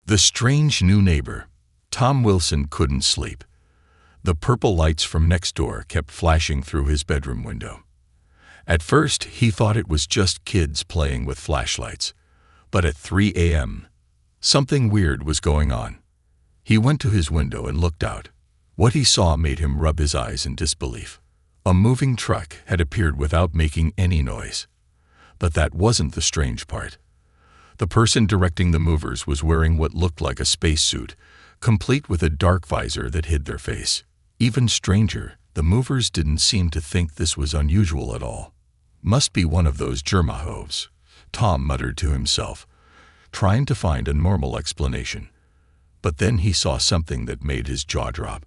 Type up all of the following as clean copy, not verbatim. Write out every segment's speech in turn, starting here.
The strange new neighbor. Tom Wilson couldn't sleep. The purple lights from next door kept flashing through his bedroom window. At first, he thought it was just kids playing with flashlights. But at 3 a.m., something weird was going on. He went to his window and looked out. What he saw made him rub his eyes in disbelief. A moving truck had appeared without making any noise. But that wasn't the strange part. The person directing the movers was wearing what looked like a spacesuit, complete with a dark visor that hid their face. Even stranger, the movers didn't seem to think this was unusual at all. Must be one of those germahovs, Tom muttered to himself, trying to find a normal explanation. But then he saw something that made his jaw drop.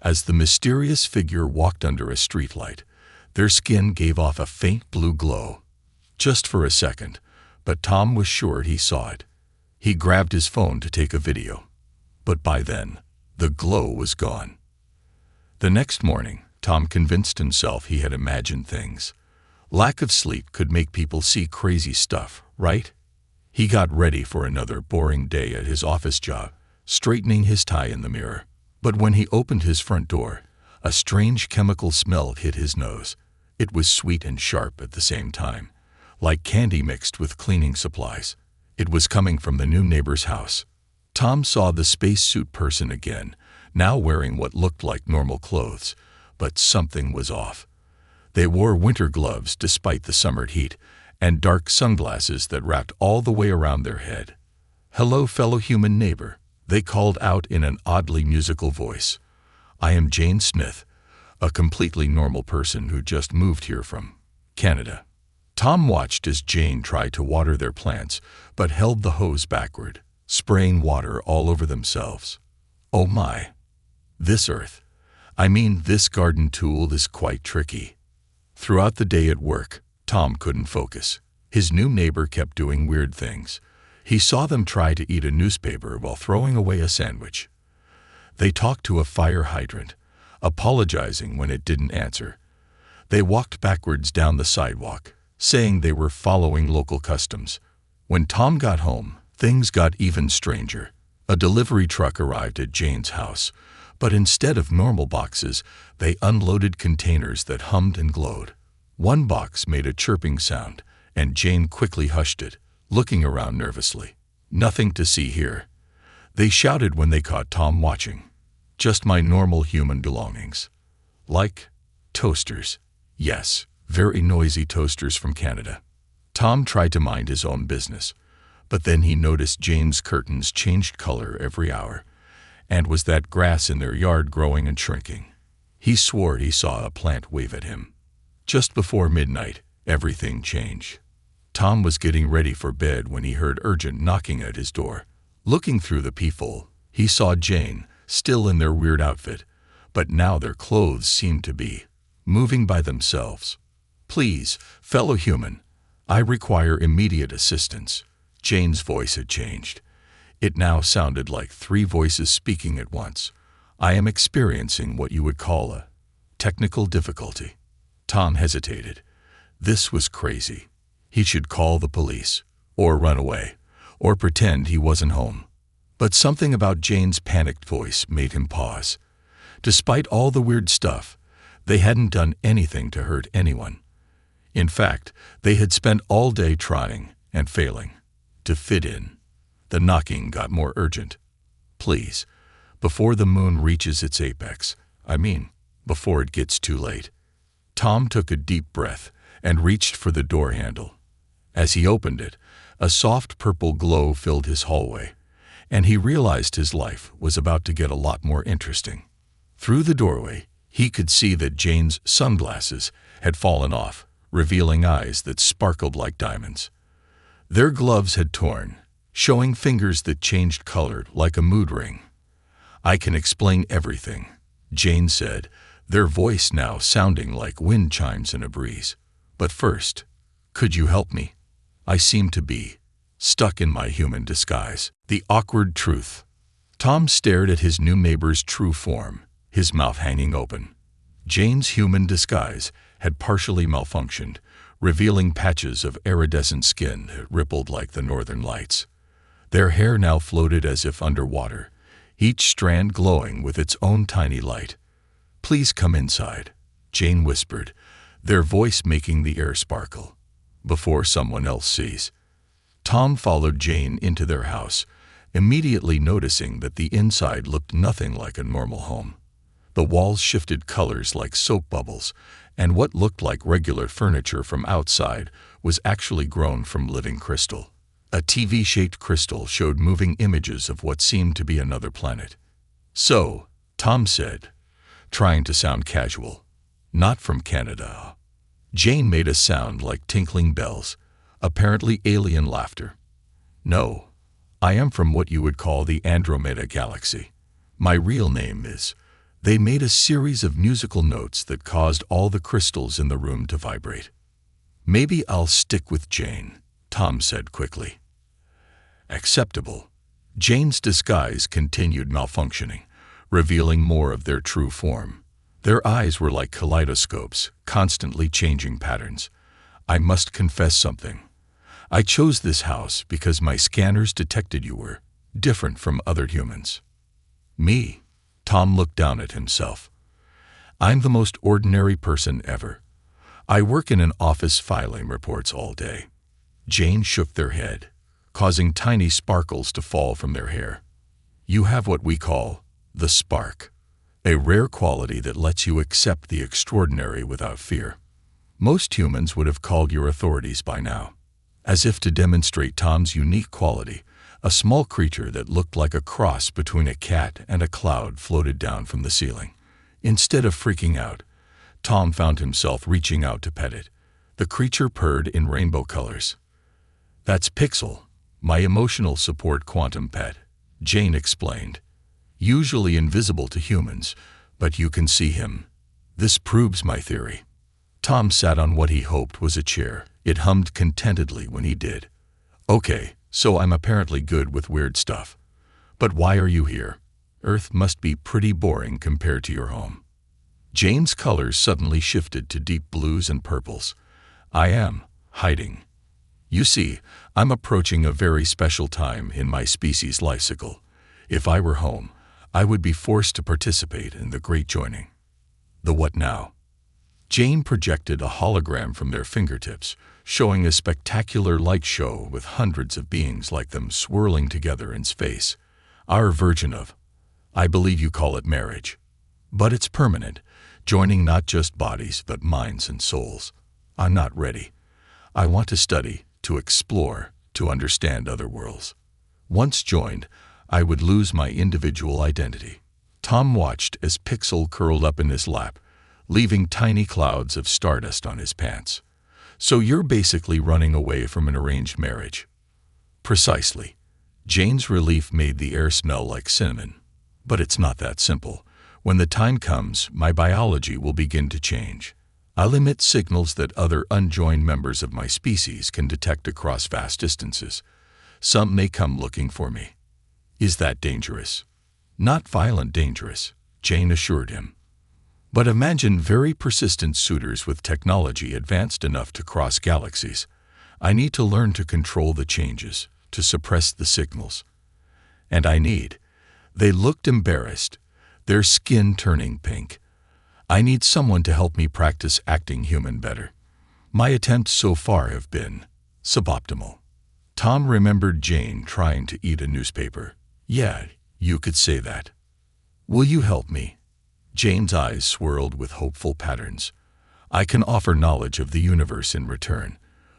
As the mysterious figure walked under a streetlight, their skin gave off a faint blue glow. Just for a second, but Tom was sure he saw it. He grabbed his phone to take a video. But by then, the glow was gone. The next morning, Tom convinced himself he had imagined things. Lack of sleep could make people see crazy stuff, right? He got ready for another boring day at his office job, straightening his tie in the mirror. But when he opened his front door, a strange chemical smell hit his nose. It was sweet and sharp at the same time, like candy mixed with cleaning supplies. It was coming from the new neighbor's house. Tom saw the spacesuit person again, now wearing what looked like normal clothes, but something was off. They wore winter gloves despite the summer heat, and dark sunglasses that wrapped all the way around their head. "Hello, fellow human neighbor," they called out in an oddly musical voice. "I am Jane Smith, a completely normal person who just moved here from Canada." Tom watched as Jane tried to water their plants, but held the hose backward, spraying water all over themselves. Oh my! This this garden tool is quite tricky. Throughout the day at work, Tom couldn't focus. His new neighbor kept doing weird things. He saw them try to eat a newspaper while throwing away a sandwich. They talked to a fire hydrant, apologizing when it didn't answer. They walked backwards down the sidewalk, saying they were following local customs. When Tom got home, things got even stranger. A delivery truck arrived at Jane's house, but instead of normal boxes, they unloaded containers that hummed and glowed. One box made a chirping sound, and Jane quickly hushed it, looking around nervously. "Nothing to see here," they shouted when they caught Tom watching. "Just my normal human belongings." Like toasters. Yes, very noisy toasters from Canada. Tom tried to mind his own business, but then he noticed Jane's curtains changed color every hour, and was that grass in their yard growing and shrinking. He swore he saw a plant wave at him. Just before midnight, everything changed. Tom was getting ready for bed when he heard urgent knocking at his door. Looking through the peephole, he saw Jane, still in their weird outfit, but now their clothes seemed to be moving by themselves. "Please, fellow human, I require immediate assistance." Jane's voice had changed. It now sounded like 3 voices speaking at once. "I am experiencing what you would call a technical difficulty." Tom hesitated. This was crazy. He should call the police, or run away, or pretend he wasn't home. But something about Jane's panicked voice made him pause. Despite all the weird stuff, they hadn't done anything to hurt anyone. In fact, they had spent all day trying and failing to fit in. The knocking got more urgent. "Please, before the moon reaches its apex, before it gets too late." Tom took a deep breath and reached for the door handle. As he opened it, a soft purple glow filled his hallway, and he realized his life was about to get a lot more interesting. Through the doorway, he could see that Jane's sunglasses had fallen off, revealing eyes that sparkled like diamonds. Their gloves had torn, showing fingers that changed color like a mood ring. "I can explain everything," Jane said, their voice now sounding like wind chimes in a breeze. "But first, could you help me? I seem to be stuck in my human disguise." The awkward truth. Tom stared at his new neighbor's true form, his mouth hanging open. Jane's human disguise had partially malfunctioned, revealing patches of iridescent skin that rippled like the northern lights. Their hair now floated as if underwater, each strand glowing with its own tiny light. "Please come inside," Jane whispered, their voice making the air sparkle. "Before someone else sees." Tom followed Jane into their house, immediately noticing that the inside looked nothing like a normal home. The walls shifted colors like soap bubbles, and what looked like regular furniture from outside was actually grown from living crystal. A TV-shaped crystal showed moving images of what seemed to be another planet. "So," Tom said, trying to sound casual, "not from Canada." Jane made a sound like tinkling bells, apparently alien laughter. "No, I am from what you would call the Andromeda Galaxy. My real name is—" They made a series of musical notes that caused all the crystals in the room to vibrate. "Maybe I'll stick with Jane," Tom said quickly. "Acceptable." Jane's disguise continued malfunctioning, revealing more of their true form. Their eyes were like kaleidoscopes, constantly changing patterns. "I must confess something. I chose this house because my scanners detected you were different from other humans." "Me?" Tom looked down at himself. "I'm the most ordinary person ever. I work in an office filing reports all day." Jane shook their head, causing tiny sparkles to fall from their hair. "You have what we call the spark, a rare quality that lets you accept the extraordinary without fear. Most humans would have called your authorities by now." As if to demonstrate Tom's unique quality, a small creature that looked like a cross between a cat and a cloud floated down from the ceiling. Instead of freaking out, Tom found himself reaching out to pet it. The creature purred in rainbow colors. "That's Pixel, my emotional support quantum pet," Jane explained. "Usually invisible to humans, but you can see him. This proves my theory." Tom sat on what he hoped was a chair. It hummed contentedly when he did. "Okay, so I'm apparently good with weird stuff. But why are you here? Earth must be pretty boring compared to your home." Jane's colors suddenly shifted to deep blues and purples. "I am hiding. You see, I'm approaching a very special time in my species' life cycle. If I were home, I would be forced to participate in the Great Joining." "The what now?" Jane projected a hologram from their fingertips, showing a spectacular light show with hundreds of beings like them swirling together in space. "Our version of, I believe you call it marriage. But it's permanent, joining not just bodies but minds and souls. I'm not ready. I want to study, to explore, to understand other worlds. Once joined, I would lose my individual identity." Tom watched as Pixel curled up in his lap, leaving tiny clouds of stardust on his pants. "So you're basically running away from an arranged marriage." "Precisely." Jane's relief made the air smell like cinnamon. "But it's not that simple. When the time comes, my biology will begin to change. I'll emit signals that other unjoined members of my species can detect across vast distances. Some may come looking for me." "Is that dangerous?" "Not violent dangerous," Jane assured him. "But imagine very persistent suitors with technology advanced enough to cross galaxies. I need to learn to control the changes, to suppress the signals. And I need—" They looked embarrassed, their skin turning pink. "I need someone to help me practice acting human better. My attempts so far have been suboptimal." Tom remembered Jane trying to eat a newspaper. "Yeah, you could say that. Will you help me?" Jane's eyes swirled with hopeful patterns. "I can offer knowledge of the universe in return,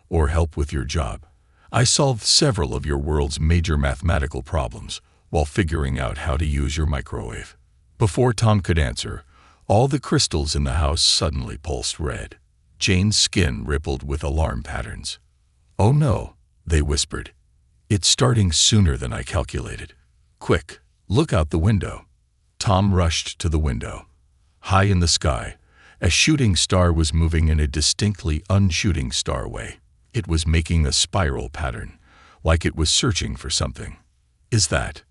or help with your job. I solved several of your world's major mathematical problems while figuring out how to use your microwave." Before Tom could answer, all the crystals in the house suddenly pulsed red. Jane's skin rippled with alarm patterns. "Oh no," they whispered. "It's starting sooner than I calculated. Quick, look out the window." Tom rushed to the window. High in the sky, a shooting star was moving in a distinctly unshooting star way. It was making a spiral pattern, like it was searching for something. "Is that—"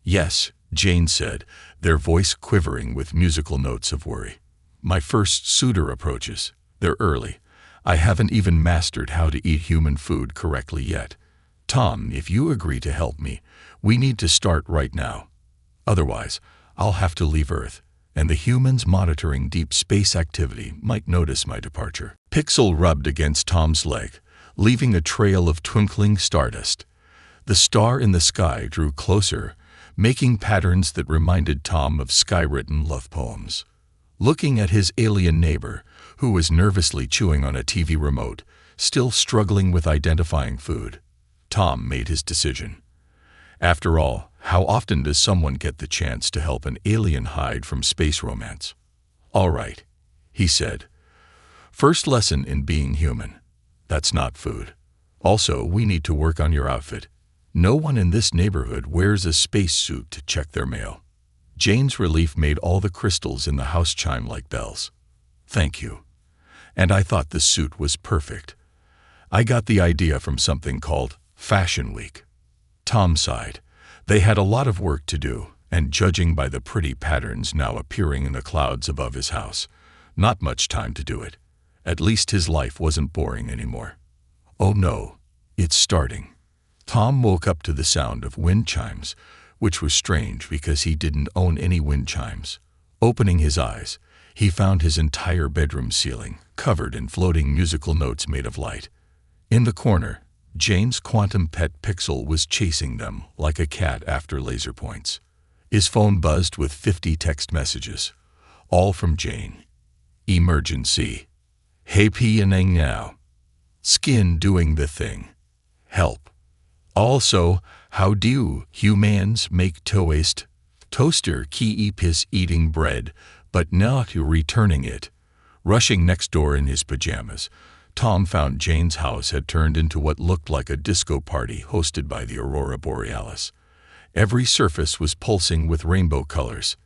"Yes," Jane said, their voice quivering with musical notes of worry. "My first suitor approaches. They're early. I haven't even mastered how to eat human food correctly yet." Tom, if you agree to help me, we need to start right now. Otherwise, I'll have to leave Earth, and the humans monitoring deep space activity might notice my departure. Pixel rubbed against Tom's leg, leaving a trail of twinkling stardust. The star in the sky drew closer, making patterns that reminded Tom of skywritten love poems. Looking at his alien neighbor, who was nervously chewing on a TV remote, still struggling with identifying food, Tom made his decision. After all, how often does someone get the chance to help an alien hide from space romance? All right, he said. First lesson in being human. That's not food. Also, we need to work on your outfit. No one in this neighborhood wears a spacesuit to check their mail. Jane's relief made all the crystals in the house chime like bells. Thank you. And I thought the suit was perfect. I got the idea from something called Fashion Week. Tom sighed. They had a lot of work to do, and judging by the pretty patterns now appearing in the clouds above his house, not much time to do it. At least his life wasn't boring anymore. Oh no, it's starting. Tom woke up to the sound of wind chimes, which was strange because he didn't own any wind chimes. Opening his eyes, he found his entire bedroom ceiling covered in floating musical notes made of light. In the corner, Jane's quantum pet Pixel was chasing them like a cat after laser points. His phone buzzed with 50 text messages, all from Jane. Emergency. Hey peeing now. Skin doing the thing. Help. Also, how do humans make toast? Toaster keeps eating bread, but not returning it. Rushing next door in his pajamas, Tom found Jane's house had turned into what looked like a disco party hosted by the Aurora Borealis. Every surface was pulsing with rainbow colors.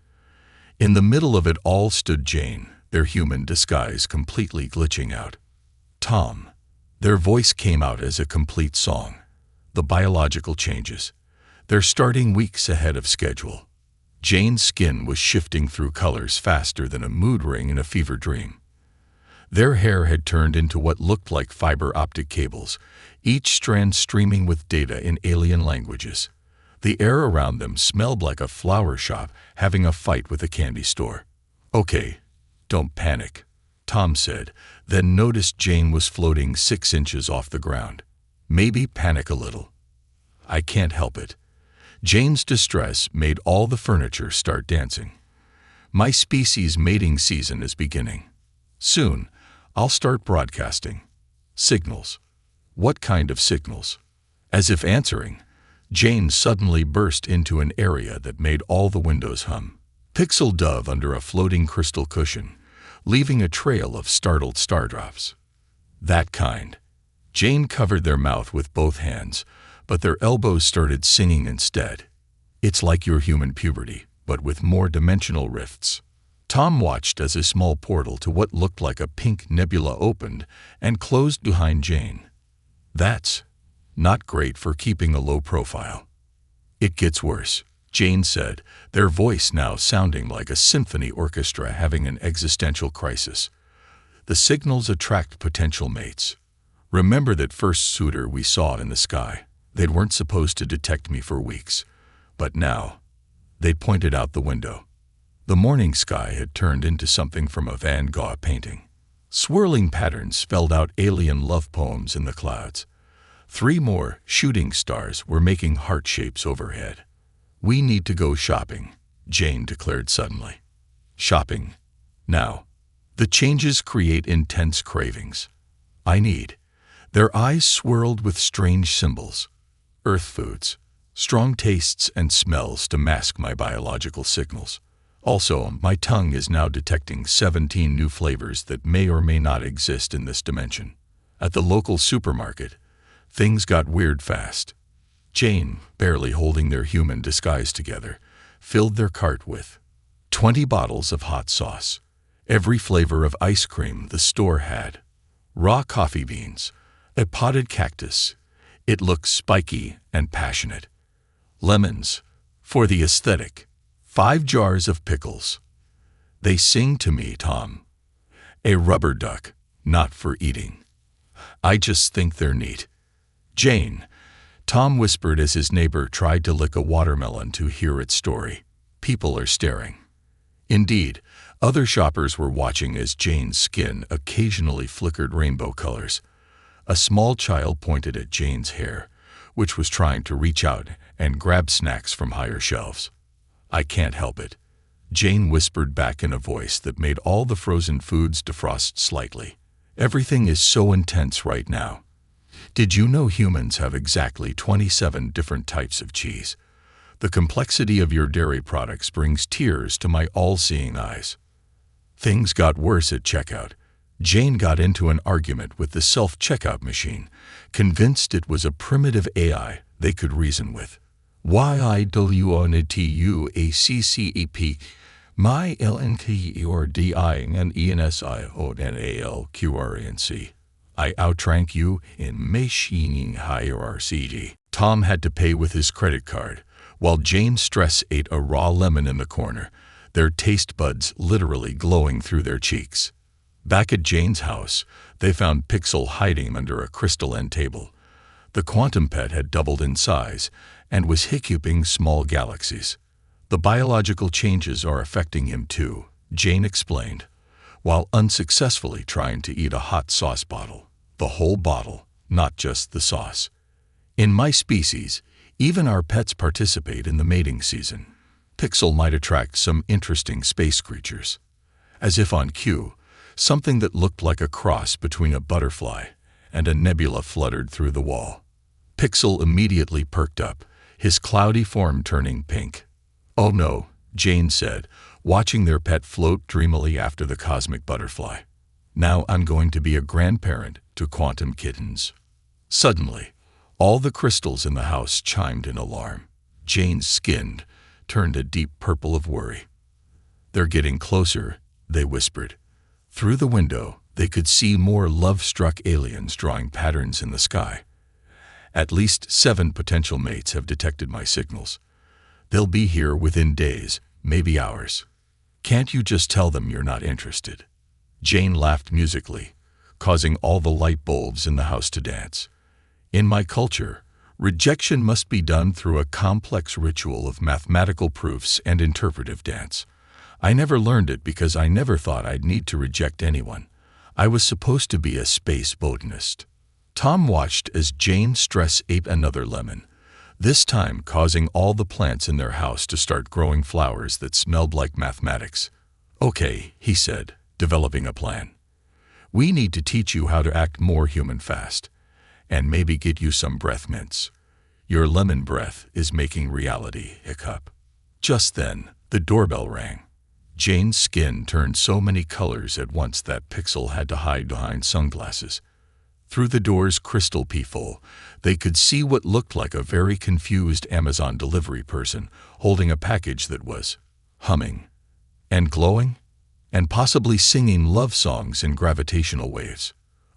In the middle of it all stood Jane, their human disguise completely glitching out. Tom. Their voice came out as a complete song. The biological changes. They're starting weeks ahead of schedule. Jane's skin was shifting through colors faster than a mood ring in a fever dream. Their hair had turned into what looked like fiber optic cables, each strand streaming with data in alien languages. The air around them smelled like a flower shop having a fight with a candy store. Okay, don't panic, Tom said, then noticed Jane was floating 6 inches off the ground. Maybe panic a little. I can't help it. Jane's distress made all the furniture start dancing. My species' mating season is beginning. Soon, I'll start broadcasting. Signals. What kind of signals? As if answering, Jane suddenly burst into an area that made all the windows hum. Pixel dove under a floating crystal cushion, leaving a trail of startled stardrops. That kind. Jane covered their mouth with both hands, but their elbows started singing instead. It's like your human puberty, but with more dimensional rifts. Tom watched as a small portal to what looked like a pink nebula opened and closed behind Jane. That's not great for keeping a low profile. It gets worse, Jane said, their voice now sounding like a symphony orchestra having an existential crisis. The signals attract potential mates. Remember that first suitor we saw in the sky? They weren't supposed to detect me for weeks, but now they pointed out the window. The morning sky had turned into something from a Van Gogh painting. Swirling patterns spelled out alien love poems in the clouds. 3 more shooting stars were making heart shapes overhead. We need to go shopping, Jane declared suddenly. Shopping. Now. The changes create intense cravings. I need. Their eyes swirled with strange symbols. Earth foods. Strong tastes and smells to mask my biological signals. Also, my tongue is now detecting 17 new flavors that may or may not exist in this dimension. At the local supermarket, things got weird fast. Jane, barely holding their human disguise together, filled their cart with 20 bottles of hot sauce, every flavor of ice cream the store had, raw coffee beans, a potted cactus. It looked spiky and passionate. Lemons, for the aesthetic. 5 jars of pickles. They sing to me, Tom. A rubber duck, not for eating. I just think they're neat. Jane, Tom whispered as his neighbor tried to lick a watermelon to hear its story. People are staring. Indeed, other shoppers were watching as Jane's skin occasionally flickered rainbow colors. A small child pointed at Jane's hair, which was trying to reach out and grab snacks from higher shelves. "I can't help it," Jane whispered back in a voice that made all the frozen foods defrost slightly. "Everything is so intense right now. Did you know humans have exactly 27 different types of cheese? The complexity of your dairy products brings tears to my all-seeing eyes." Things got worse at checkout. Jane got into an argument with the self-checkout machine, convinced it was a primitive AI they could reason with. "YIWONTUACCEP my LNTERDINENSIONALQRNC. I outrank you in machining hierarchy." Tom had to pay with his credit card, while Jane Stress ate a raw lemon in the corner, their taste buds literally glowing through their cheeks. Back at Jane's house, they found Pixel hiding under a crystal end table. The quantum pet had doubled in size and was hiccuping small galaxies. "The biological changes are affecting him too," Jane explained, while unsuccessfully trying to eat a hot sauce bottle. "The whole bottle, not just the sauce. In my species, even our pets participate in the mating season. Pixel might attract some interesting space creatures." As if on cue, something that looked like a cross between a butterfly and a nebula fluttered through the wall. Pixel immediately perked up, his cloudy form turning pink. "Oh no," Jane said, watching their pet float dreamily after the cosmic butterfly. "Now I'm going to be a grandparent to quantum kittens." Suddenly, all the crystals in the house chimed in alarm. Jane's skin turned a deep purple of worry. "They're getting closer," they whispered. Through the window, they could see more love-struck aliens drawing patterns in the sky. "At least 7 potential mates have detected my signals. They'll be here within days, maybe hours. Can't you just tell them you're not interested?" Jane laughed musically, causing all the light bulbs in the house to dance. "In my culture, rejection must be done through a complex ritual of mathematical proofs and interpretive dance. I never learned it because I never thought I'd need to reject anyone. I was supposed to be a space botanist." Tom watched as Jane Stress ate another lemon, this time causing all the plants in their house to start growing flowers that smelled like mathematics. "Okay," he said, developing a plan. "We need to teach you how to act more human fast, and maybe get you some breath mints. Your lemon breath is making reality hiccup." Just then, the doorbell rang. Jane's skin turned so many colors at once that Pixel had to hide behind sunglasses. Through the door's crystal peephole, they could see what looked like a very confused Amazon delivery person holding a package that was humming and glowing and possibly singing love songs in gravitational waves.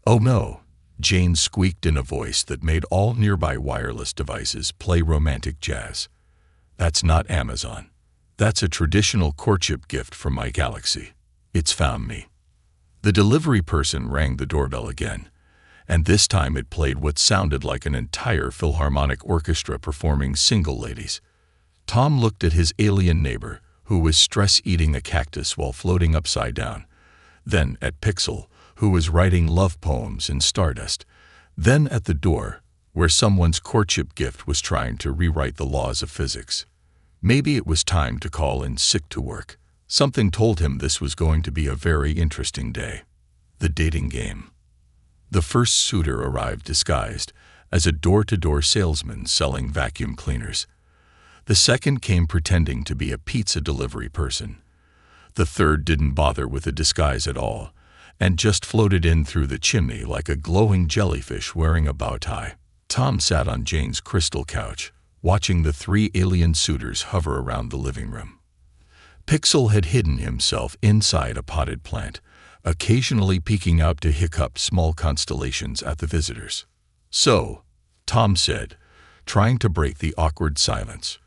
"Oh no," Jane squeaked in a voice that made all nearby wireless devices play romantic jazz. "That's not Amazon. That's a traditional courtship gift from my galaxy. It's found me." The delivery person rang the doorbell again, and this time it played what sounded like an entire philharmonic orchestra performing Single Ladies. Tom looked at his alien neighbor, who was stress-eating a cactus while floating upside down, then at Pixel, who was writing love poems in stardust, then at the door, where someone's courtship gift was trying to rewrite the laws of physics. Maybe it was time to call in sick to work. Something told him this was going to be a very interesting day. The dating game. The first suitor arrived disguised as a door-to-door salesman selling vacuum cleaners. The second came pretending to be a pizza delivery person. The third didn't bother with a disguise at all, and just floated in through the chimney like a glowing jellyfish wearing a bow tie. Tom sat on Jane's crystal couch, watching the 3 alien suitors hover around the living room. Pixel had hidden himself inside a potted plant, occasionally peeking out to hiccup small constellations at the visitors. "So," Tom said, trying to break the awkward silence,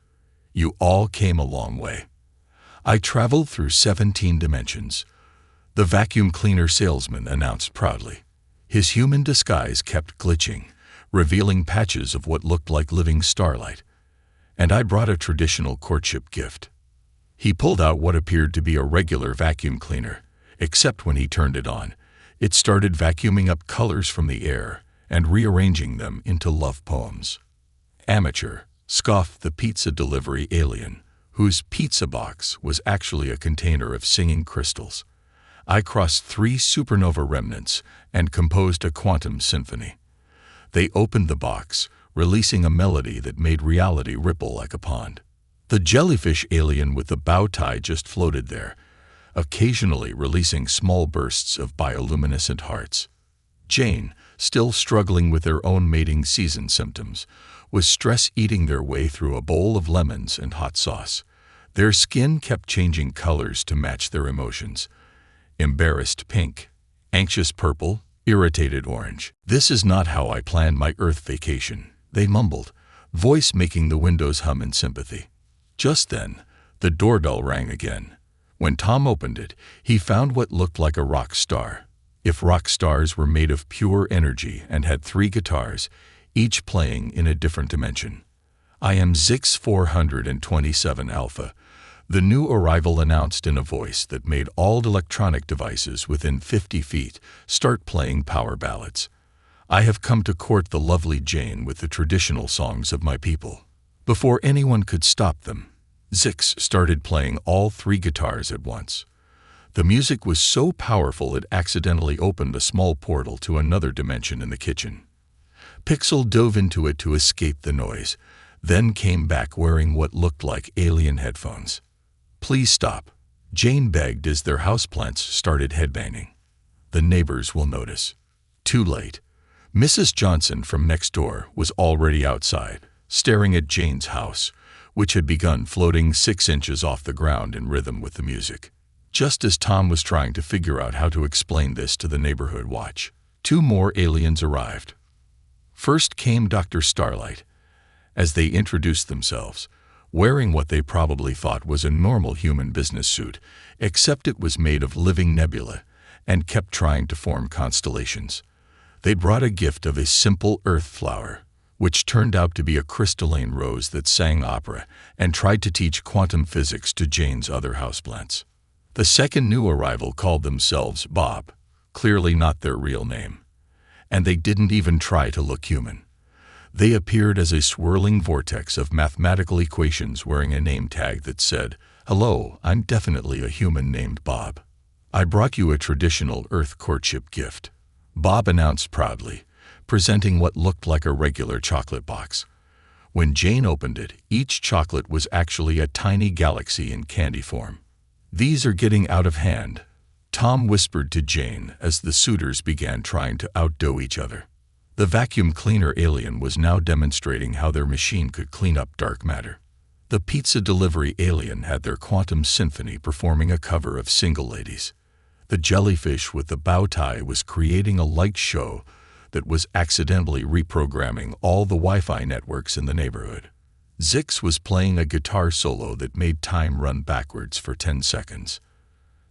"you all came a long way." "I traveled through 17 dimensions," the vacuum cleaner salesman announced proudly. His human disguise kept glitching, revealing patches of what looked like living starlight. And I brought a traditional courtship gift. He pulled out what appeared to be a regular vacuum cleaner, except when he turned it on, it started vacuuming up colors from the air and rearranging them into love poems. Amateur, scoffed the pizza delivery alien, whose pizza box was actually a container of singing crystals. I crossed 3 supernova remnants and composed a quantum symphony. They opened the box, releasing a melody that made reality ripple like a pond. The jellyfish alien with the bow tie just floated there, occasionally releasing small bursts of bioluminescent hearts. Jane, still struggling with their own mating season symptoms, was stress-eating their way through a bowl of lemons and hot sauce. Their skin kept changing colors to match their emotions. Embarrassed pink, anxious purple, irritated orange. "This is not how I planned my Earth vacation," they mumbled, voice making the windows hum in sympathy. Just then, the doorbell rang again. When Tom opened it, he found what looked like a rock star. If rock stars were made of pure energy and had 3 guitars, each playing in a different dimension. "I am Zix 427 Alpha," the new arrival announced in a voice that made all electronic devices within 50 feet start playing power ballads. "I have come to court the lovely Jane with the traditional songs of my people." Before anyone could stop them, Zix started playing all 3 guitars at once. The music was so powerful it accidentally opened a small portal to another dimension in the kitchen. Pixel dove into it to escape the noise, then came back wearing what looked like alien headphones. "Please stop," Jane begged as their houseplants started headbanging. "The neighbors will notice." Too late. Mrs. Johnson from next door was already outside, staring at Jane's house, which had begun floating 6 inches off the ground in rhythm with the music. Just as Tom was trying to figure out how to explain this to the neighborhood watch, 2 more aliens arrived. First came Dr. Starlight. As they introduced themselves, wearing what they probably thought was a normal human business suit, except it was made of living nebula and kept trying to form constellations. They brought a gift of a simple earth flower, which turned out to be a crystalline rose that sang opera and tried to teach quantum physics to Jane's other houseplants. The second new arrival called themselves Bob, clearly not their real name. And they didn't even try to look human. They appeared as a swirling vortex of mathematical equations wearing a name tag that said, "Hello, I'm definitely a human named Bob. I brought you a traditional Earth courtship gift," Bob announced proudly, presenting what looked like a regular chocolate box. When Jane opened it, each chocolate was actually a tiny galaxy in candy form. "These are getting out of hand," Tom whispered to Jane as the suitors began trying to outdo each other. The vacuum cleaner alien was now demonstrating how their machine could clean up dark matter. The pizza delivery alien had their quantum symphony performing a cover of Single Ladies. The jellyfish with the bow tie was creating a light show that was accidentally reprogramming all the Wi-Fi networks in the neighborhood. Zix was playing a guitar solo that made time run backwards for 10 seconds.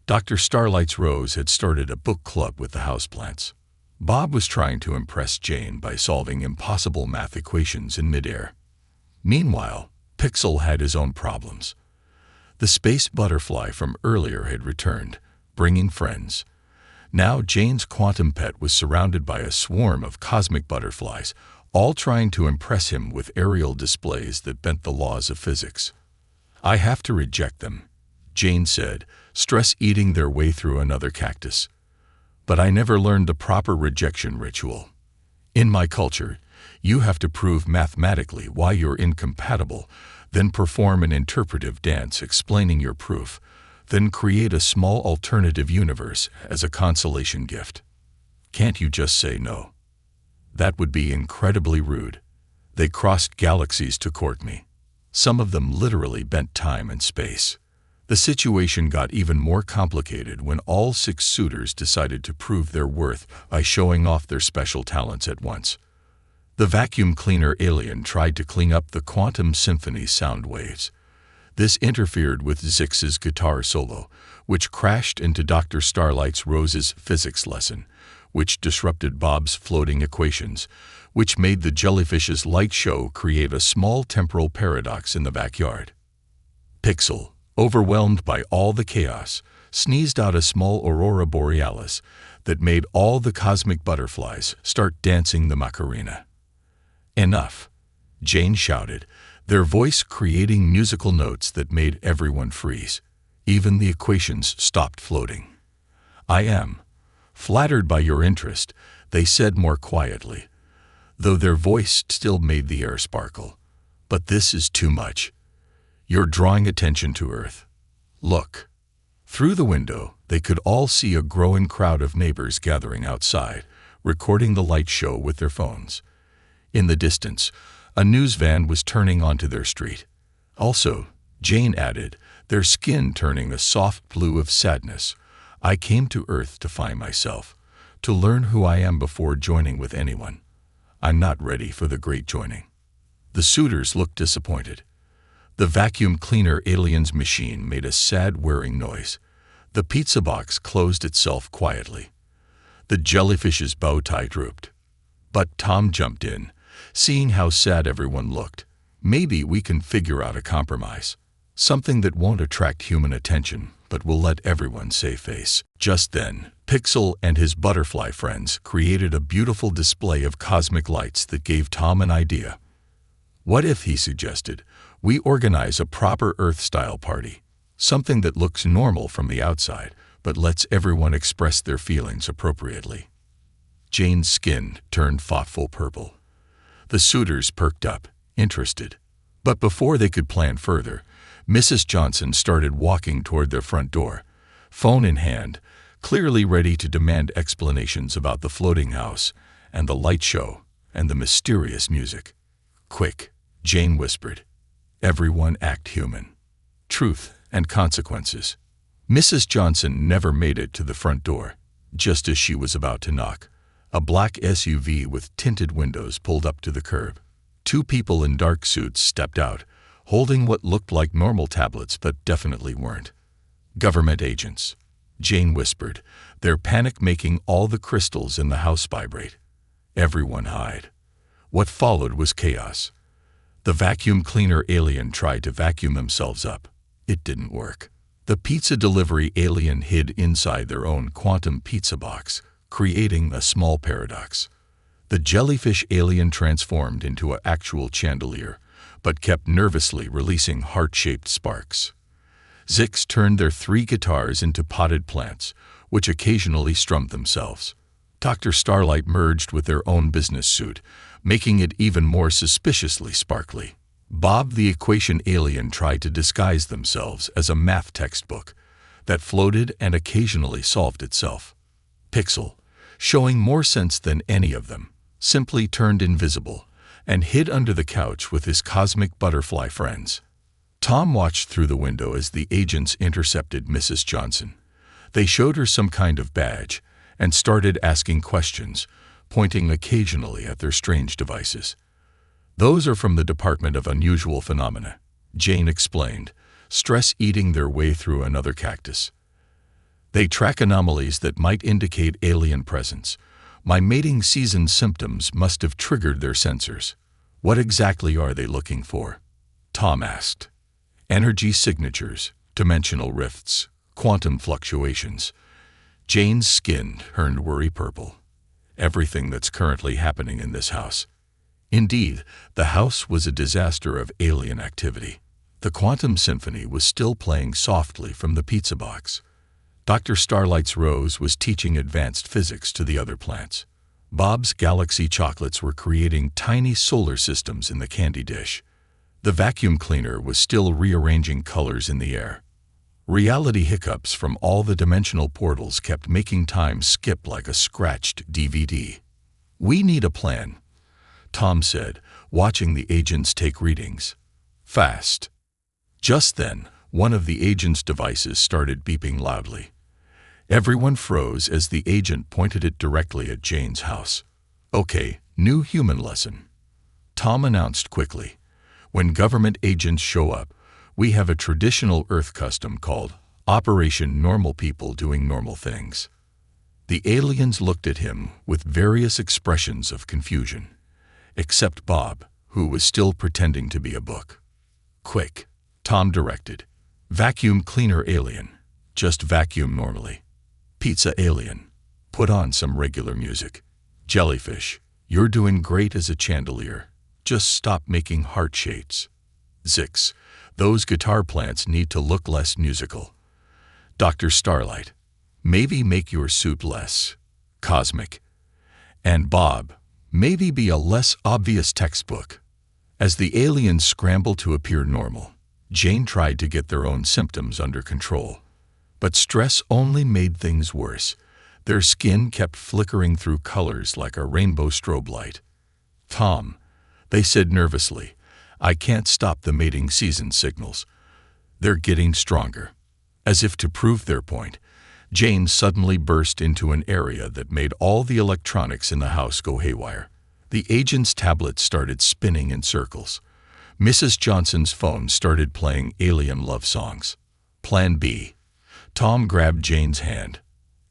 Dr. Starlight's Rose had started a book club with the houseplants. Bob was trying to impress Jane by solving impossible math equations in midair. Meanwhile, Pixel had his own problems. The space butterfly from earlier had returned, bringing friends. Now Jane's quantum pet was surrounded by a swarm of cosmic butterflies, all trying to impress him with aerial displays that bent the laws of physics. "I have to reject them," Jane said, stress-eating their way through another cactus. "But I never learned the proper rejection ritual. In my culture, you have to prove mathematically why you're incompatible, then perform an interpretive dance explaining your proof, then create a small alternative universe as a consolation gift. Can't you just say no? That would be incredibly rude." They crossed galaxies to court me. Some of them literally bent time and space. The situation got even more complicated when all 6 suitors decided to prove their worth by showing off their special talents at once. The vacuum cleaner alien tried to clean up the quantum symphony sound waves. This interfered with Zix's guitar solo, which crashed into Dr. Starlight's Rose's physics lesson, which disrupted Bob's floating equations, which made the jellyfish's light show create a small temporal paradox in the backyard. Pixel, overwhelmed by all the chaos, sneezed out a small aurora borealis that made all the cosmic butterflies start dancing the Macarena. "Enough," Jane shouted, their voice creating musical notes that made everyone freeze. Even the equations stopped floating. "I am flattered by your interest," they said more quietly, though their voice still made the air sparkle. "But this is too much. You're drawing attention to Earth. Look." Through the window, they could all see a growing crowd of neighbors gathering outside, recording the light show with their phones. In the distance, a news van was turning onto their street. "Also," Jane added, their skin turning a soft blue of sadness, "I came to Earth to find myself, to learn who I am before joining with anyone. I'm not ready for the great joining." The suitors looked disappointed. The vacuum cleaner alien's machine made a sad whirring noise. The pizza box closed itself quietly. The jellyfish's bow tie drooped. But Tom jumped in, seeing how sad everyone looked. "Maybe we can figure out a compromise. Something that won't attract human attention, but will let everyone save face." Just then, Pixel and his butterfly friends created a beautiful display of cosmic lights that gave Tom an idea. "What if," he suggested, "we organize a proper Earth-style party? Something that looks normal from the outside, but lets everyone express their feelings appropriately." Jane's skin turned thoughtful purple. The suitors perked up, interested. But before they could plan further, Mrs. Johnson started walking toward their front door, phone in hand, clearly ready to demand explanations about the floating house and the light show and the mysterious music. "Quick," Jane whispered. "Everyone act human. Truth and consequences." Mrs. Johnson never made it to the front door. Just as she was about to knock, a black SUV with tinted windows pulled up to the curb. Two people in dark suits stepped out, holding what looked like normal tablets but definitely weren't. "Government agents," Jane whispered, their panic making all the crystals in the house vibrate. Everyone hide. What followed was chaos. The vacuum cleaner alien tried to vacuum themselves up. It didn't work. The pizza delivery alien hid inside their own quantum pizza box, creating a small paradox. The jellyfish alien transformed into an actual chandelier, but kept nervously releasing heart-shaped sparks. Zix turned their 3 guitars into potted plants, which occasionally strummed themselves. Dr. Starlight merged with their own business suit, making it even more suspiciously sparkly. Bob the equation alien tried to disguise themselves as a math textbook that floated and occasionally solved itself. Pixel, showing more sense than any of them, simply turned invisible and hid under the couch with his cosmic butterfly friends. Tom watched through the window as the agents intercepted Mrs. Johnson. They showed her some kind of badge and started asking questions, pointing occasionally at their strange devices. "Those are from the Department of Unusual Phenomena," Jane explained, stress eating their way through another cactus. "They track anomalies that might indicate alien presence. My mating season symptoms must have triggered their sensors." "What exactly are they looking for?" Tom asked. "Energy signatures, dimensional rifts, quantum fluctuations." Jane's skin turned worry purple. "Everything that's currently happening in this house." Indeed, the house was a disaster of alien activity. The quantum symphony was still playing softly from the pizza box. Dr. Starlight's Rose was teaching advanced physics to the other plants. Bob's Galaxy chocolates were creating tiny solar systems in the candy dish. The vacuum cleaner was still rearranging colors in the air. Reality hiccups from all the dimensional portals kept making time skip like a scratched DVD. "We need a plan," Tom said, watching the agents take readings. "Fast." Just then, one of the agent's devices started beeping loudly. Everyone froze as the agent pointed it directly at Jane's house. "Okay, new human lesson," Tom announced quickly. "When government agents show up, we have a traditional Earth custom called Operation Normal People Doing Normal Things." The aliens looked at him with various expressions of confusion. except Bob, who was still pretending to be a book. "Quick," Tom directed. "Vacuum cleaner alien. Just vacuum normally. Pizza alien. Put on some regular music. Jellyfish, you're doing great as a chandelier. Just stop making heart shapes. Zix, those guitar plants need to look less musical. Dr. Starlight, maybe make your suit less cosmic. And Bob, maybe be a less obvious textbook." As the aliens scrambled to appear normal, Jane tried to get their own symptoms under control. But stress only made things worse. Their skin kept flickering through colors like a rainbow strobe light. "Tom," they said nervously, "I can't stop the mating season signals. They're getting stronger." As if to prove their point, Jane suddenly burst into an area that made all the electronics in the house go haywire. The agent's tablet started spinning in circles. Mrs. Johnson's phone started playing alien love songs. Plan B. Tom grabbed Jane's hand.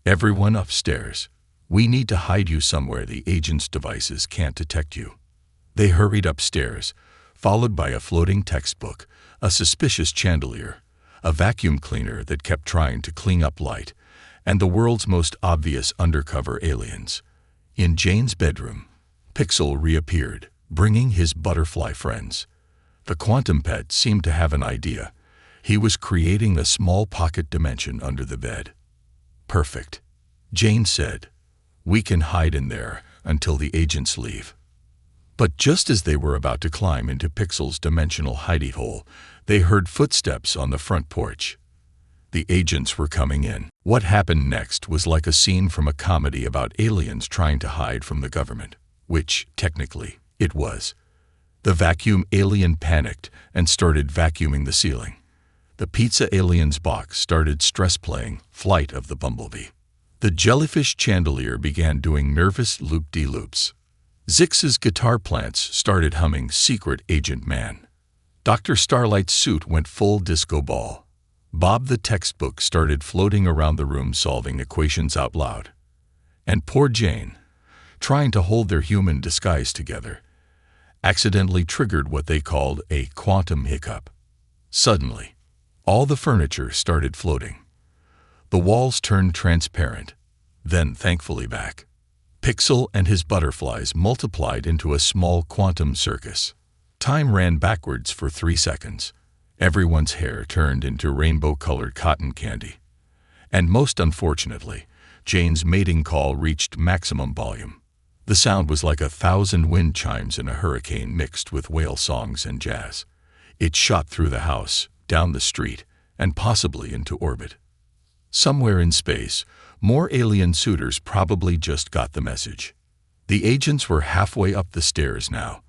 "Everyone upstairs. We need to hide you somewhere the agent's devices can't detect you." They hurried upstairs, followed by a floating textbook, a suspicious chandelier, a vacuum cleaner that kept trying to clean up light, and the world's most obvious undercover aliens. In Jane's bedroom, Pixel reappeared, bringing his butterfly friends. The quantum pet seemed to have an idea. He was creating a small pocket dimension under the bed. "Perfect," Jane said. "We can hide in there until the agents leave." But just as they were about to climb into Pixel's dimensional hidey hole, they heard footsteps on the front porch. The agents were coming in. What happened next was like a scene from a comedy about aliens trying to hide from the government, which, technically, it was. The vacuum alien panicked and started vacuuming the ceiling. The pizza alien's box started stress playing Flight of the Bumblebee. The jellyfish chandelier began doing nervous loop-de-loops. Zix's guitar plants started humming Secret Agent Man. Dr. Starlight's suit went full disco ball. Bob the textbook started floating around the room solving equations out loud. And poor Jane, trying to hold their human disguise together, accidentally triggered what they called a quantum hiccup. Suddenly, all the furniture started floating. The walls turned transparent, then thankfully back. Pixel and his butterflies multiplied into a small quantum circus. Time ran backwards for 3 seconds. Everyone's hair turned into rainbow-colored cotton candy. And most unfortunately, Jane's mating call reached maximum volume. The sound was like 1,000 wind chimes in a hurricane mixed with whale songs and jazz. It shot through the house, down the street, and possibly into orbit. Somewhere in space, more alien suitors probably just got the message. The agents were halfway up the stairs now.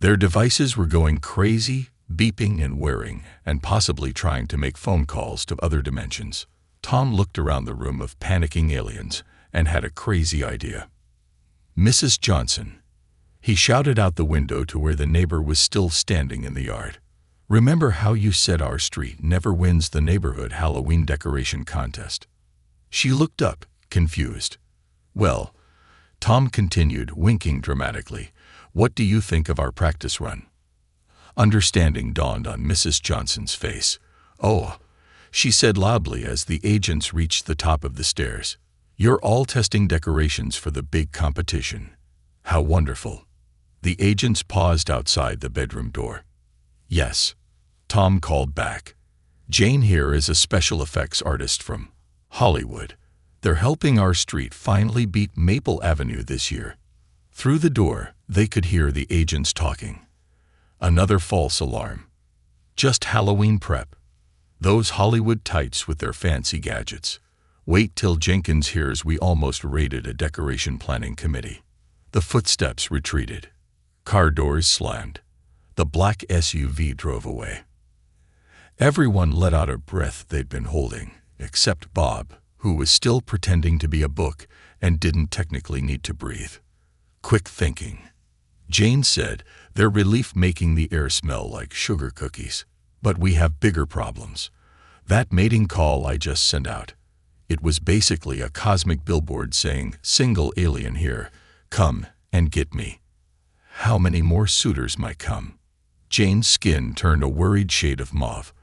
Their devices were going crazy, beeping and whirring, and possibly trying to make phone calls to other dimensions. Tom looked around the room of panicking aliens and had a crazy idea. "Mrs. Johnson," he shouted out the window to where the neighbor was still standing in the yard. "Remember how you said our street never wins the neighborhood Halloween decoration contest?" She looked up, confused. "Well," Tom continued, winking dramatically, "what do you think of our practice run?" Understanding dawned on Mrs. Johnson's face. "Oh," she said loudly as the agents reached the top of the stairs. "You're all testing decorations for the big competition. How wonderful." The agents paused outside the bedroom door. "Yes," Tom called back. "Jane here is a special effects artist from Hollywood. They're helping our street finally beat Maple Avenue this year." Through the door, they could hear the agents talking. Another false alarm. Just Halloween prep. Those Hollywood types with their fancy gadgets. Wait till Jenkins hears we almost raided a decoration planning committee. The footsteps retreated. Car doors slammed. The black SUV drove away. Everyone let out a breath they'd been holding, except Bob, who was still pretending to be a book and didn't technically need to breathe. Quick thinking. Jane said, "Their relief making the air smell like sugar cookies. But we have bigger problems. That mating call I just sent out. It was basically a cosmic billboard saying, 'Single alien here. Come and get me.' How many more suitors might come? Jane's skin turned a worried shade of mauve.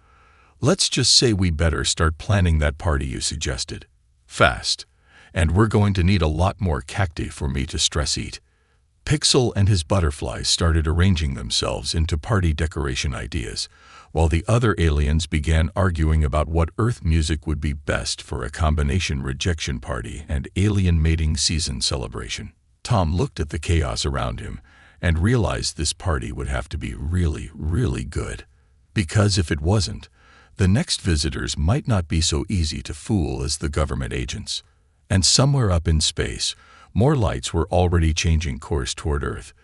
Let's just say we better start planning that party you suggested. Fast. And we're going to need a lot more cacti for me to stress eat. Pixel and his butterflies started arranging themselves into party decoration ideas, while the other aliens began arguing about what Earth music would be best for a combination rejection party and alien mating season celebration. Tom looked at the chaos around him and realized this party would have to be really, really good. Because if it wasn't, the next visitors might not be so easy to fool as the government agents. And somewhere up in space, more lights were already changing course toward Earth,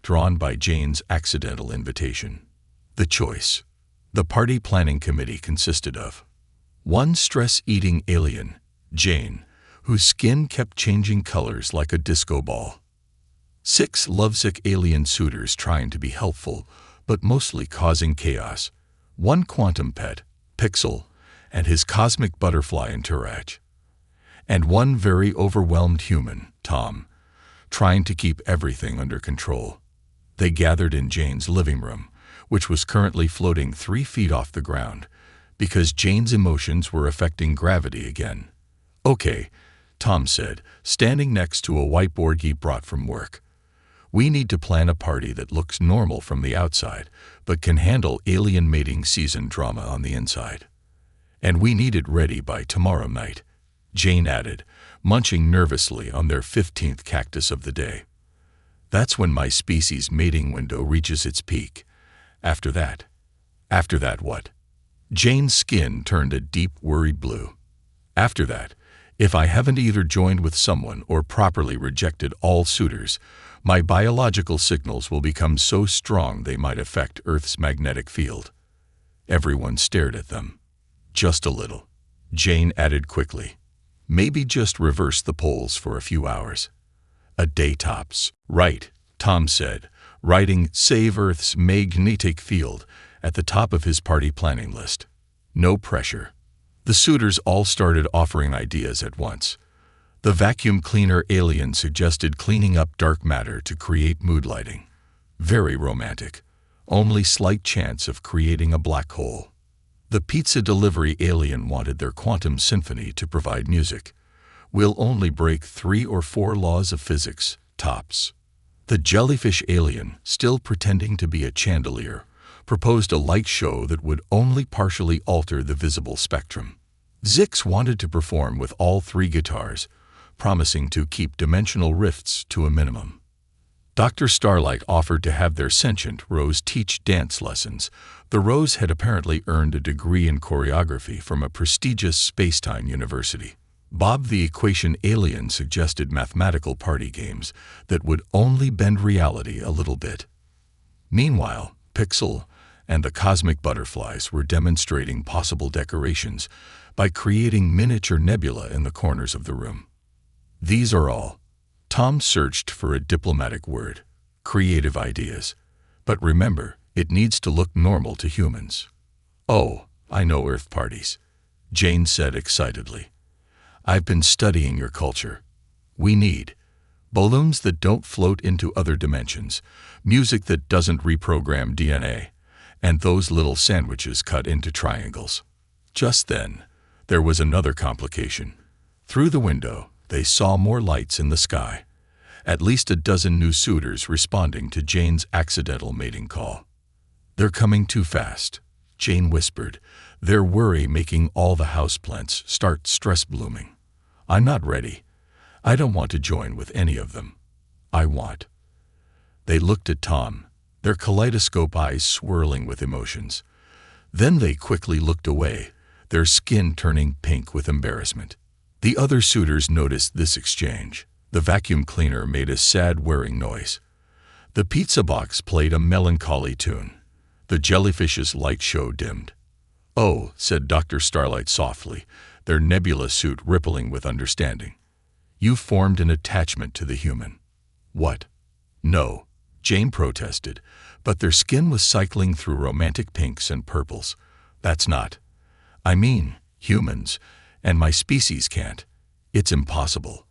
drawn by Jane's accidental invitation. The choice. The party planning committee consisted of one stress-eating alien, Jane, whose skin kept changing colors like a disco ball. 6 lovesick alien suitors trying to be helpful, but mostly causing chaos. 1 quantum pet, Pixel, and his cosmic butterfly entourage. And 1 very overwhelmed human, Tom, trying to keep everything under control. They gathered in Jane's living room, which was currently floating 3 feet off the ground, because Jane's emotions were affecting gravity again. Okay, Tom said, standing next to a whiteboard he brought from work. We need to plan a party that looks normal from the outside, but can handle alien mating season drama on the inside. And we need it ready by tomorrow night, Jane added, munching nervously on their 15th cactus of the day. That's when my species' mating window reaches its peak. After that what? Jane's skin turned a deep worried blue. After that, if I haven't either joined with someone or properly rejected all suitors, my biological signals will become so strong they might affect Earth's magnetic field. Everyone stared at them. Just a little, Jane added quickly. Maybe just reverse the poles for a few hours. A day tops. Right, Tom said, writing "Save Earth's magnetic field" at the top of his party planning list. No pressure. The suitors all started offering ideas at once. The vacuum cleaner alien suggested cleaning up dark matter to create mood lighting. Very romantic. Only slight chance of creating a black hole. The pizza delivery alien wanted their quantum symphony to provide music. We'll only break 3 or 4 laws of physics, tops. The jellyfish alien, still pretending to be a chandelier, proposed a light show that would only partially alter the visible spectrum. Zix wanted to perform with all 3 guitars, promising to keep dimensional rifts to a minimum. Dr. Starlight offered to have their sentient Rose teach dance lessons. The Rose had apparently earned a degree in choreography from a prestigious space-time university. Bob the Equation Alien suggested mathematical party games that would only bend reality a little bit. Meanwhile, Pixel and the Cosmic Butterflies were demonstrating possible decorations by creating miniature nebula in the corners of the room. These are all. Tom searched for a diplomatic word. Creative ideas. But remember, it needs to look normal to humans. Oh, I know Earth parties, Jane said excitedly. I've been studying your culture. We need balloons that don't float into other dimensions, music that doesn't reprogram DNA, and those little sandwiches cut into triangles. Just then, there was another complication. Through the window, they saw more lights in the sky. At least a dozen new suitors responding to Jane's accidental mating call. They're coming too fast, Jane whispered, their worry making all the houseplants start stress blooming. I'm not ready. I don't want to join with any of them. I want. They looked at Tom, their kaleidoscope eyes swirling with emotions. Then they quickly looked away, their skin turning pink with embarrassment. The other suitors noticed this exchange. The vacuum cleaner made a sad whirring noise. The pizza box played a melancholy tune. The jellyfish's light show dimmed. Oh, said Dr. Starlight softly, their nebula suit rippling with understanding. You formed an attachment to the human. What? No, Jane protested, but their skin was cycling through romantic pinks and purples. That's not. I mean, humans, and my species can't. It's impossible.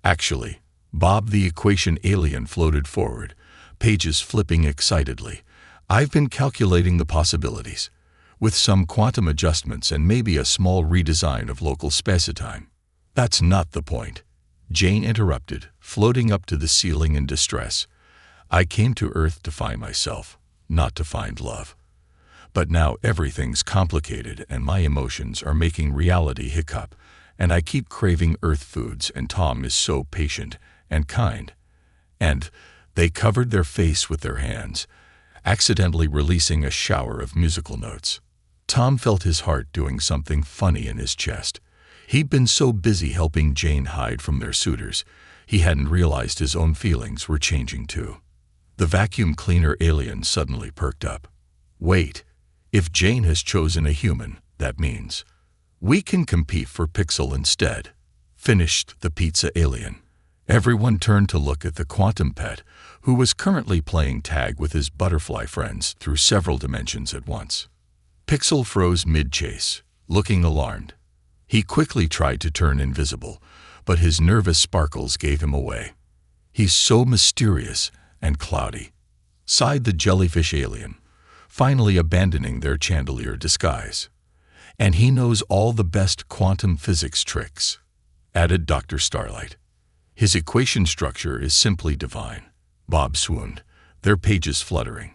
Actually, Bob the Equation Alien floated forward, pages flipping excitedly. I've been calculating the possibilities, with some quantum adjustments and maybe a small redesign of local spacetime. That's not the point, Jane interrupted, floating up to the ceiling in distress. I came to Earth to find myself, not to find love. But now everything's complicated and my emotions are making reality hiccup, and I keep craving Earth foods, and Tom is so patient and kind. And they covered their face with their hands, accidentally releasing a shower of musical notes. Tom felt his heart doing something funny in his chest. He'd been so busy helping Jane hide from their suitors, he hadn't realized his own feelings were changing too. The vacuum cleaner alien suddenly perked up. Wait, if Jane has chosen a human, that means we can compete for Pixel instead, finished the pizza alien. Everyone turned to look at the quantum pet, who was currently playing tag with his butterfly friends through several dimensions at once. Pixel froze mid-chase, looking alarmed. He quickly tried to turn invisible, but his nervous sparkles gave him away. He's so mysterious and cloudy, sighed the jellyfish alien, finally abandoning their chandelier disguise. And he knows all the best quantum physics tricks, added Dr. Starlight. His equation structure is simply divine. Bob swooned, their pages fluttering.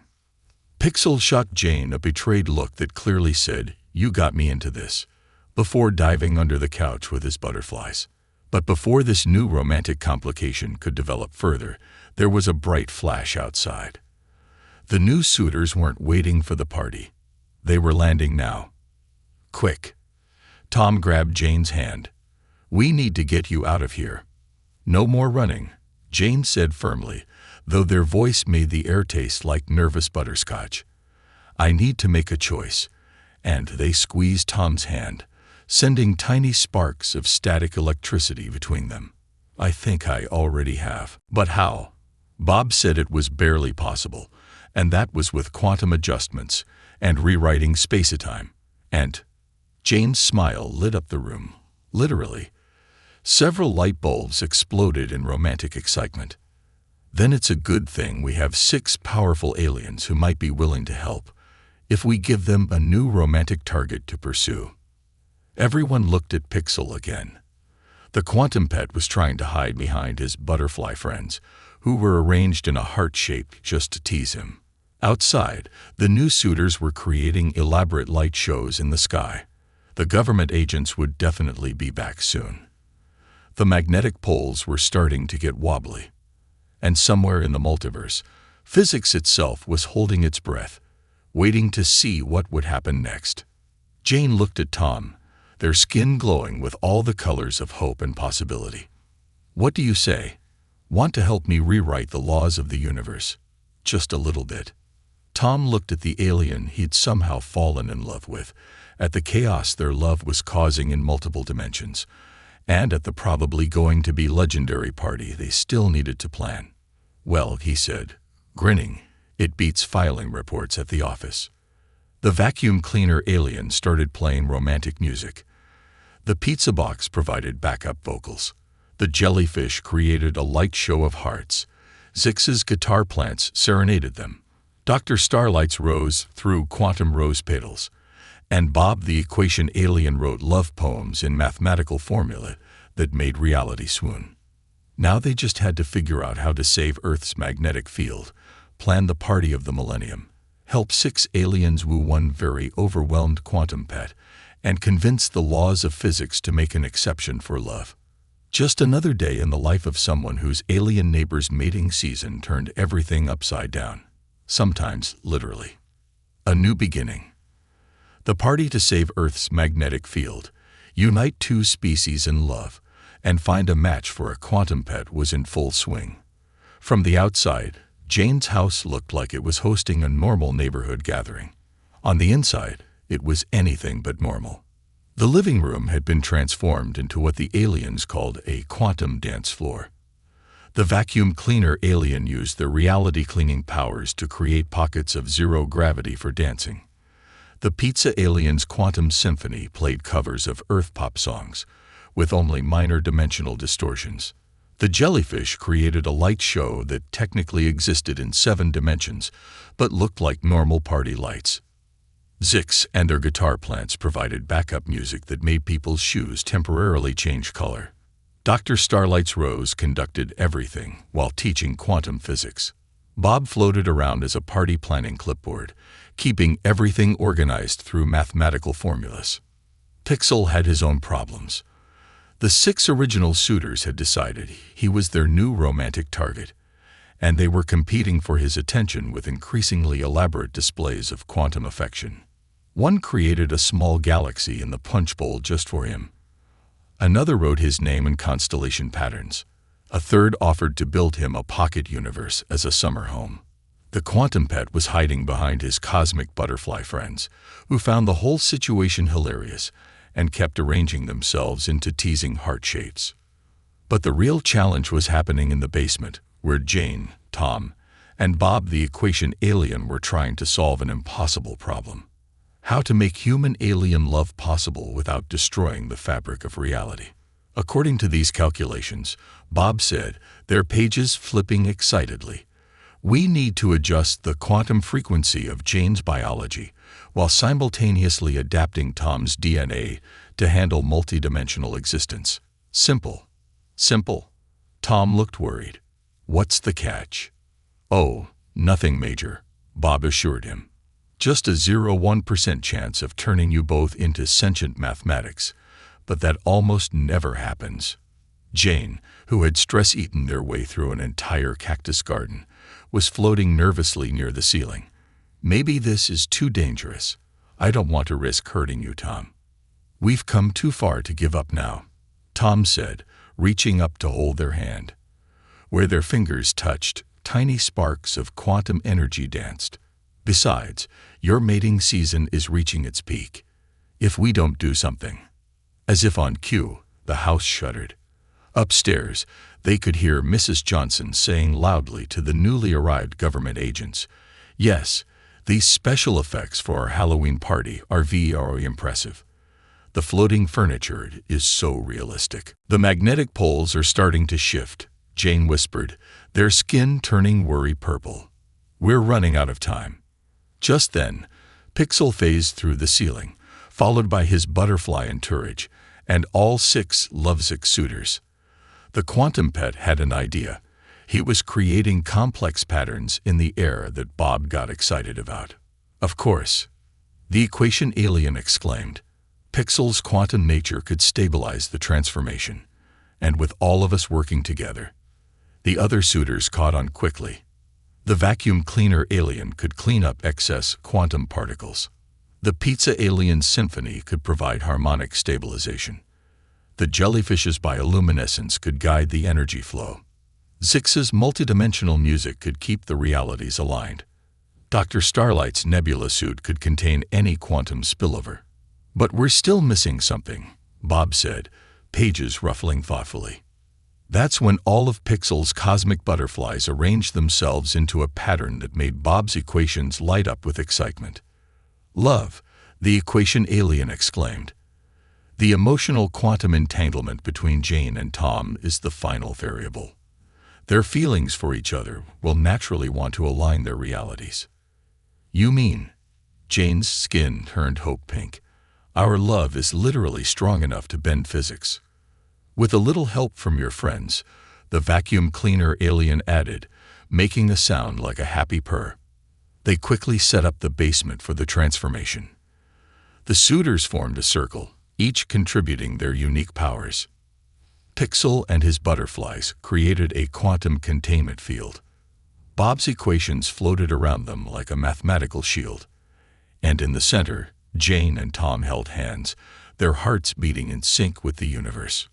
Pixel shot Jane a betrayed look that clearly said, "You got me into this," before diving under the couch with his butterflies. But before this new romantic complication could develop further, there was a bright flash outside. The new suitors weren't waiting for the party. They were landing now. Quick. Tom grabbed Jane's hand. We need to get you out of here. No more running, Jane said firmly, though their voice made the air taste like nervous butterscotch. I need to make a choice. And they squeezed Tom's hand, sending tiny sparks of static electricity between them. I think I already have. But how? Bob said it was barely possible, and that was with quantum adjustments and rewriting spacetime. And Jane's smile lit up the room, literally. Several light bulbs exploded in romantic excitement. Then it's a good thing we have 6 powerful aliens who might be willing to help, if we give them a new romantic target to pursue. Everyone looked at Pixel again. The quantum pet was trying to hide behind his butterfly friends, who were arranged in a heart shape just to tease him. Outside, the new suitors were creating elaborate light shows in the sky. The government agents would definitely be back soon. The magnetic poles were starting to get wobbly. And somewhere in the multiverse, physics itself was holding its breath, waiting to see what would happen next. Jane looked at Tom, their skin glowing with all the colors of hope and possibility. What do you say? Want to help me rewrite the laws of the universe? Just a little bit. Tom looked at the alien he'd somehow fallen in love with, at the chaos their love was causing in multiple dimensions, and at the probably going to be legendary party they still needed to plan. Well, he said, grinning, it beats filing reports at the office. The vacuum cleaner alien started playing romantic music. The pizza box provided backup vocals. The jellyfish created a light show of hearts. Zix's guitar plants serenaded them. Dr. Starlight's rose threw quantum rose petals. And Bob the equation alien wrote love poems in mathematical formula that made reality swoon. Now they just had to figure out how to save Earth's magnetic field, plan the party of the millennium, help 6 aliens woo one very overwhelmed quantum pet, and convince the laws of physics to make an exception for love. Just another day in the life of someone whose alien neighbor's mating season turned everything upside down, sometimes literally. A new beginning. The party to save Earth's magnetic field, unite 2 species in love, and find a match for a quantum pet was in full swing. From the outside, Jane's house looked like it was hosting a normal neighborhood gathering. On the inside, it was anything but normal. The living room had been transformed into what the aliens called a quantum dance floor. The vacuum cleaner alien used their reality cleaning powers to create pockets of zero gravity for dancing. The pizza alien's quantum symphony played covers of Earth pop songs, with only minor dimensional distortions. The jellyfish created a light show that technically existed in 7 dimensions, but looked like normal party lights. Zix and their guitar plants provided backup music that made people's shoes temporarily change color. Dr. Starlight's Rose conducted everything while teaching quantum physics. Bob floated around as a party planning clipboard, keeping everything organized through mathematical formulas. Pixel had his own problems. The 6 original suitors had decided he was their new romantic target, and they were competing for his attention with increasingly elaborate displays of quantum affection. One created a small galaxy in the punch bowl just for him. Another wrote his name in constellation patterns. A third offered to build him a pocket universe as a summer home. The quantum pet was hiding behind his cosmic butterfly friends, who found the whole situation hilarious and kept arranging themselves into teasing heart shapes. But the real challenge was happening in the basement, where Jane, Tom, and Bob the equation alien were trying to solve an impossible problem. How to make human-alien love possible without destroying the fabric of reality. According to these calculations, Bob said, their pages flipping excitedly, "We need to adjust the quantum frequency of Jane's biology while simultaneously adapting Tom's DNA to handle multidimensional existence. Simple. Simple." Tom looked worried. "What's the catch?" "Oh, nothing major," Bob assured him. "Just a 0.1% chance of turning you both into sentient mathematics, but that almost never happens." Jane, who had stress-eaten their way through an entire cactus garden, was floating nervously near the ceiling. "Maybe this is too dangerous. I don't want to risk hurting you, Tom." "We've come too far to give up now," Tom said, reaching up to hold their hand. Where their fingers touched, tiny sparks of quantum energy danced. "Besides, your mating season is reaching its peak. If we don't do something." As if on cue, the house shuddered. Upstairs, they could hear Mrs. Johnson saying loudly to the newly arrived government agents, "Yes, these special effects for our Halloween party are very impressive. The floating furniture is so realistic." "The magnetic poles are starting to shift," Jane whispered, their skin turning worry purple. "We're running out of time." Just then, Pixel phased through the ceiling, followed by his butterfly entourage, and all 6 lovesick suitors. The quantum pet had an idea. He was creating complex patterns in the air that Bob got excited about. "Of course," the equation alien exclaimed. "Pixel's quantum nature could stabilize the transformation, and with all of us working together." The other suitors caught on quickly. The vacuum cleaner alien could clean up excess quantum particles. The pizza alien symphony could provide harmonic stabilization. The jellyfish's bioluminescence could guide the energy flow. Zix's multidimensional music could keep the realities aligned. Dr. Starlight's nebula suit could contain any quantum spillover. "But we're still missing something," Bob said, pages ruffling thoughtfully. That's when all of Pixel's cosmic butterflies arranged themselves into a pattern that made Bob's equations light up with excitement. "Love," the equation alien exclaimed. "The emotional quantum entanglement between Jane and Tom is the final variable. Their feelings for each other will naturally want to align their realities." "You mean?" Jane's skin turned hope pink. "Our love is literally strong enough to bend physics." "With a little help from your friends," the vacuum cleaner alien added, making a sound like a happy purr. They quickly set up the basement for the transformation. The suitors formed a circle, each contributing their unique powers. Pixel and his butterflies created a quantum containment field. Bob's equations floated around them like a mathematical shield. And in the center, Jane and Tom held hands, their hearts beating in sync with the universe.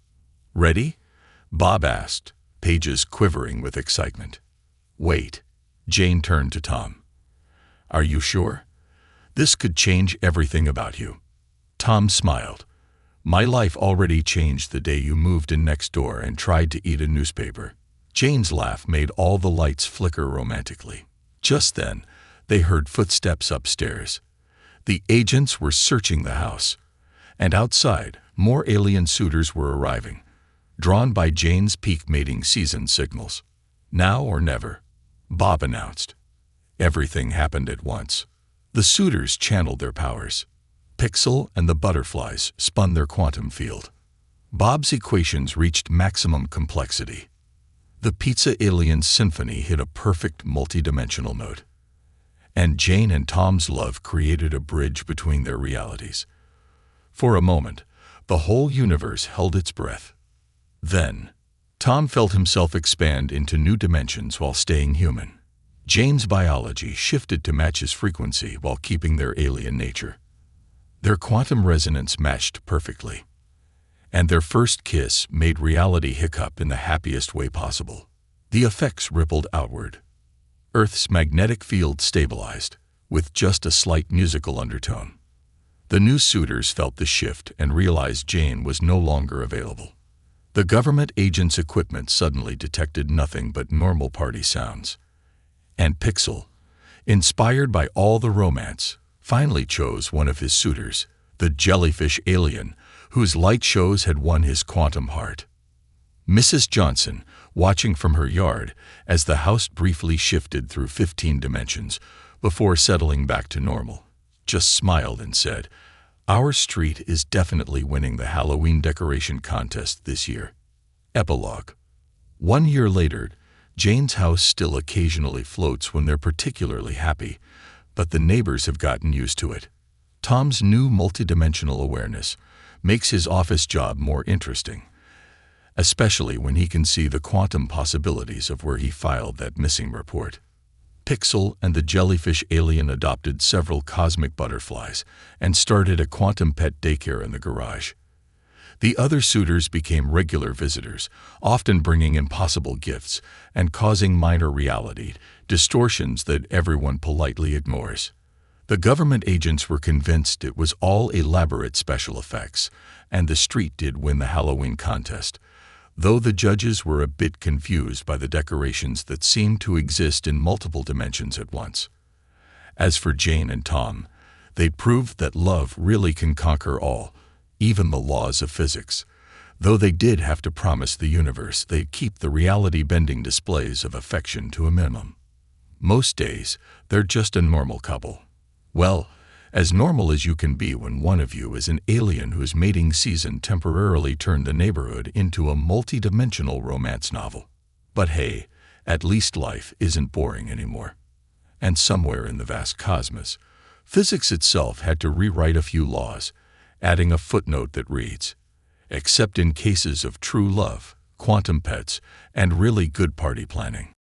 "Ready?" Bob asked, pages quivering with excitement. "Wait." Jane turned to Tom. "Are you sure? This could change everything about you." Tom smiled. "My life already changed the day you moved in next door and tried to eat a newspaper." Jane's laugh made all the lights flicker romantically. Just then, they heard footsteps upstairs. The agents were searching the house. And outside, more alien suitors were arriving. drawn by Jane's peak mating season signals. Now or never, Bob announced. Everything happened at once. The suitors channeled their powers. Pixel and the butterflies spun their quantum field. Bob's equations reached maximum complexity. The pizza alien symphony hit a perfect multidimensional note. And Jane and Tom's love created a bridge between their realities. For a moment, the whole universe held its breath. Then, Tom felt himself expand into new dimensions while staying human. Jane's biology shifted to match his frequency while keeping their alien nature. Their quantum resonance matched perfectly. And their first kiss made reality hiccup in the happiest way possible. The effects rippled outward. Earth's magnetic field stabilized, with just a slight musical undertone. The new suitors felt the shift and realized Jane was no longer available. The government agent's equipment suddenly detected nothing but normal party sounds. And Pixel, inspired by all the romance, finally chose one of his suitors, the jellyfish alien, whose light shows had won his quantum heart. Mrs. Johnson, watching from her yard as the house briefly shifted through 15 dimensions before settling back to normal, just smiled and said, "Our street is definitely winning the Halloween decoration contest this year." Epilogue. 1 year later, Jane's house still occasionally floats when they're particularly happy, but the neighbors have gotten used to it. Tom's new multidimensional awareness makes his office job more interesting, especially when he can see the quantum possibilities of where he filed that missing report. Pixel and the jellyfish alien adopted several cosmic butterflies and started a quantum pet daycare in the garage. The other suitors became regular visitors, often bringing impossible gifts and causing minor reality distortions that everyone politely ignores. The government agents were convinced it was all elaborate special effects, and the street did win the Halloween contest, though the judges were a bit confused by the decorations that seemed to exist in multiple dimensions at once. As for Jane and Tom, they proved that love really can conquer all, even the laws of physics, though they did have to promise the universe they'd keep the reality-bending displays of affection to a minimum. Most days, they're just a normal couple. Well, as normal as you can be when one of you is an alien whose mating season temporarily turned the neighborhood into a multi-dimensional romance novel. But hey, at least life isn't boring anymore. And somewhere in the vast cosmos, physics itself had to rewrite a few laws, adding a footnote that reads, "Except in cases of true love, quantum pets, and really good party planning."